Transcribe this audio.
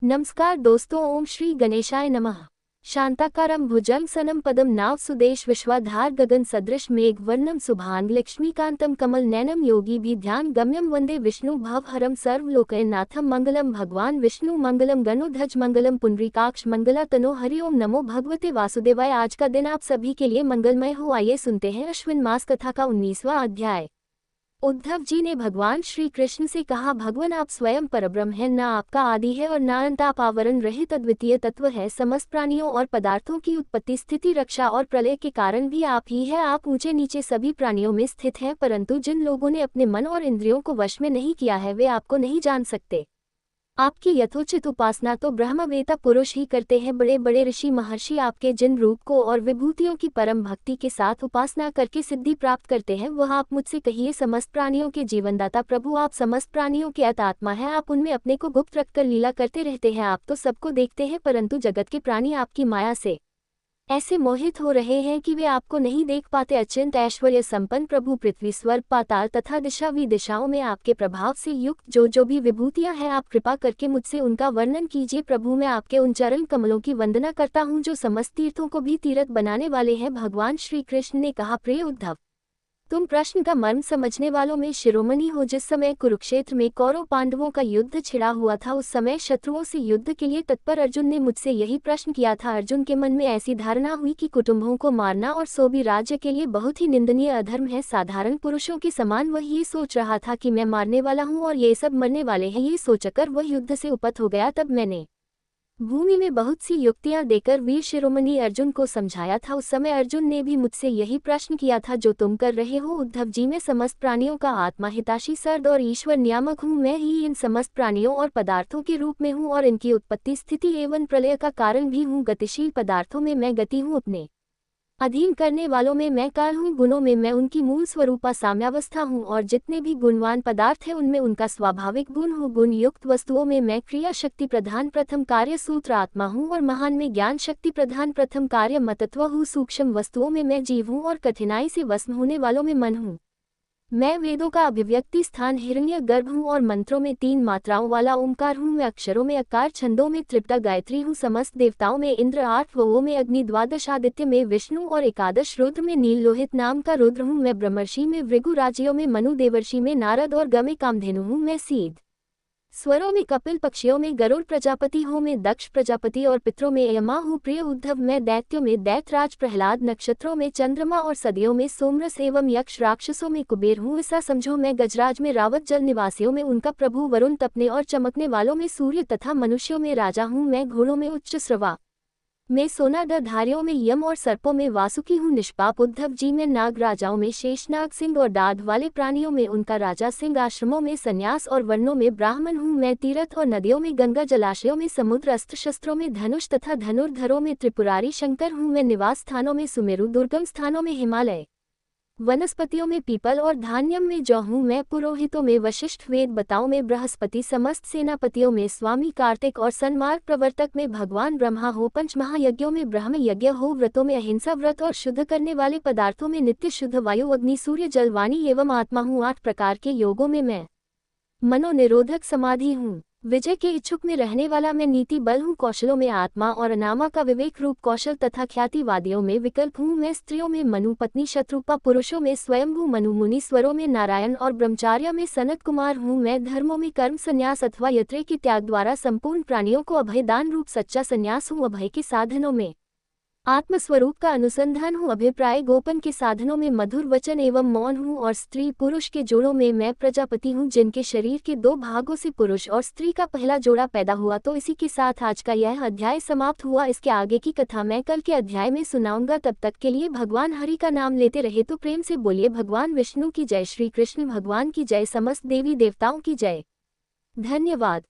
नमस्कार दोस्तों, ओम श्री गणेशाय नमः। शांताकारं भुजंगसनं पदम नाव सुदेश विश्वाधार गगन सदृश मेघ वर्णम शुभांग लक्ष्मीकांतं कमल नैनम योगी भी ध्यान गम्यम वंदे विष्णु भवहरम सर्वलोकनाथम मंगलम भगवान विष्णु मंगलम गणोध्वज मंगलम पुंडरीकाक्ष मंगला तनो हरि ओम नमो भगवते वासुदेवाय। आज का दिन आप सभी के लिए मंगलमय हो। आइए सुनते हैं अश्विन मास कथा का 19वां अध्याय। उद्धव जी ने भगवान श्री कृष्ण से कहा, भगवान आप स्वयं परब्रह्म हैं, न आपका आदि है और न अंत, आप आवरण रहित अद्वितीय तत्व है। समस्त प्राणियों और पदार्थों की उत्पत्ति, स्थिति, रक्षा और प्रलय के कारण भी आप ही है। आप ऊंचे नीचे सभी प्राणियों में स्थित हैं, परंतु जिन लोगों ने अपने मन और इंद्रियों को वश में नहीं किया है वे आपको नहीं जान सकते। आपकी यथोचित उपासना तो ब्रह्मवेता पुरुष ही करते हैं। बड़े बड़े ऋषि महर्षि आपके जिन रूप को और विभूतियों की परम भक्ति के साथ उपासना करके सिद्धि प्राप्त करते हैं, वह आप मुझसे कहिए। समस्त प्राणियों के जीवनदाता प्रभु आप समस्त प्राणियों के आत्मा है। आप उनमें अपने को गुप्त रखकर लीला करते रहते हैं। आप तो सबको देखते हैं, परंतु जगत के प्राणी आपकी माया से ऐसे मोहित हो रहे हैं कि वे आपको नहीं देख पाते। अचिंत ऐश्वर्य संपन्न प्रभु, पृथ्वी, स्वर्ग, पाताल तथा दिशा विदिशाओं में आपके प्रभाव से युक्त जो भी विभूतियां हैं, आप कृपा करके मुझसे उनका वर्णन कीजिए। प्रभु मैं आपके उन चरण कमलों की वंदना करता हूँ जो समस्त तीर्थों को भी तीर्थ बनाने वाले हैं। भगवान श्री कृष्ण ने कहा, प्रिय उद्धव, तुम प्रश्न का मर्म समझने वालों में शिरोमणि हो। जिस समय कुरुक्षेत्र में कौरव पांडवों का युद्ध छिड़ा हुआ था, उस समय शत्रुओं से युद्ध के लिए तत्पर अर्जुन ने मुझसे यही प्रश्न किया था। अर्जुन के मन में ऐसी धारणा हुई कि कुटुंबों को मारना और सो भी राज्य के लिए बहुत ही निंदनीय अधर्म है। साधारण पुरुषों के समान वह ये सोच रहा था कि मैं मारने वाला हूँ और ये सब मरने वाले हैं। ये सोचकर वह युद्ध से उपत हो गया। तब मैंने भूमि में बहुत सी युक्तियां देकर वीर शिरोमणि अर्जुन को समझाया था। उस समय अर्जुन ने भी मुझसे यही प्रश्न किया था जो तुम कर रहे हो। उद्धव जी, मैं समस्त प्राणियों का आत्मा, हिताशी, सर्द और ईश्वर नियामक हूँ। मैं ही इन समस्त प्राणियों और पदार्थों के रूप में हूँ और इनकी उत्पत्ति, स्थिति एवं प्रलय का कारण भी हूँ। गतिशील पदार्थों में मैं गति हूँ, अपने अधीन करने वालों में मैं काल हूँ, गुणों में मैं उनकी मूल स्वरूपा साम्यावस्था हूँ और जितने भी गुणवान पदार्थ हैं उनमें उनका स्वाभाविक गुण हूँ। गुण युक्त वस्तुओं में मैं क्रिया शक्ति प्रधान प्रथम कार्य सूत्र आत्मा हूँ और महान में ज्ञान शक्ति प्रधान प्रथम कार्य मतत्व हूँ। सूक्ष्म वस्तुओं में मैं जीव हूँ और कठिनाई से वश होने वालों में मन हूँ। मैं वेदों का अभिव्यक्ति स्थान हिरण्य गर्भ हूँ और मंत्रों में 3 मात्राओं वाला ओंकार हूँ। मैं अक्षरों में अकार, छंदों में त्रिपटा गायत्री हूँ। समस्त देवताओं में इंद्र, 8 वों में अग्नि, 12 आदित्य में विष्णु और 11 रुद्र में नील लोहित नाम का रुद्र हूँ। मैं ब्रह्मर्षि में भृगु, राजियों में मनु, देवर्षि में नारद और ग में कामधेनु हूँ। मैं सीध स्वरों में कपिल, पक्षियों में गरुड़, प्रजापति हूँ मैं दक्ष प्रजापति और पितरों में यमा हूँ। प्रिय उद्धव, मैं दैत्यों में दैत्यराज प्रहलाद, नक्षत्रों में चंद्रमा और सदियों में सोमरस एवं यक्ष, राक्षसों में कुबेर हूँ। ऐसा समझो, मैं गजराज में रावत, जल निवासियों में उनका प्रभु वरुण, तपने और चमकने वालों में सूर्य तथा मनुष्यों में राजा हूँ। मैं घोड़ों में उच्च श्रवा मैं सोना, धारियों में यम और सर्पों में वासुकी हूँ। निष्पाप उद्धव जी, मैं नाग राजाओं में शेषनाग सिंह और दाढ़ वाले प्राणियों में उनका राजा सिंह, आश्रमों में संन्यास और वर्णों में ब्राह्मण हूँ। मैं तीर्थ और नदियों में गंगा, जलाशयों में समुद्र, अस्त्र शस्त्रों में धनुष तथा धनुर्धरों में त्रिपुरारी शंकर हूँ। मैं निवास स्थानों में सुमेरु, दुर्गम स्थानों में हिमालय, वनस्पतियों में पीपल और धान्यम में जौ हूँ। मैं पुरोहितों में वशिष्ठ, वेद बताओं में बृहस्पति, समस्त सेनापतियों में स्वामी कार्तिक और सन्मार्ग प्रवर्तक में भगवान ब्रह्मा हो। 5 महायज्ञों में ब्रह्म यज्ञ हो। व्रतों में अहिंसा व्रत और शुद्ध करने वाले पदार्थों में नित्य शुद्ध वायु, अग्नि, सूर्य, जल, वाणी एवं आत्मा हूँ। 8 प्रकार के योगों में मैं मनोनिरोधक समाधि हूँ। विजय के इच्छुक में रहने वाला मैं नीति बल हूँ। कौशलों में आत्मा और अनामा का विवेक रूप कौशल तथा ख्यातिवादियों में विकल्प हूँ। मैं स्त्रियों में मनु पत्नी शत्रुपा, पुरुषों में स्वयंभू मनु, मुनि स्वरों में नारायण और ब्रह्मचार्य में सनत कुमार हूँ। मैं धर्मों में कर्म संन्यास अथवा यत्रे के त्याग द्वारा संपूर्ण प्राणियों को अभयदान रूप सच्चा संन्यास हूँ। अभय के साधनों में आत्मस्वरूप का अनुसंधान हूँ। अभिप्राय गोपन के साधनों में मधुर वचन एवं मौन हूँ और स्त्री पुरुष के जोड़ों में मैं प्रजापति हूँ। जिनके शरीर के 2 भागों से पुरुष और स्त्री का पहला जोड़ा पैदा हुआ। तो इसी के साथ आज का यह अध्याय समाप्त हुआ। इसके आगे की कथा मैं कल के अध्याय में सुनाऊंगा। तब तक के लिए भगवान हरि का नाम लेते रहे तो प्रेम से बोलिए, भगवान विष्णु की जय, श्री कृष्ण भगवान की जय, समस्त देवी देवताओं की जय। धन्यवाद।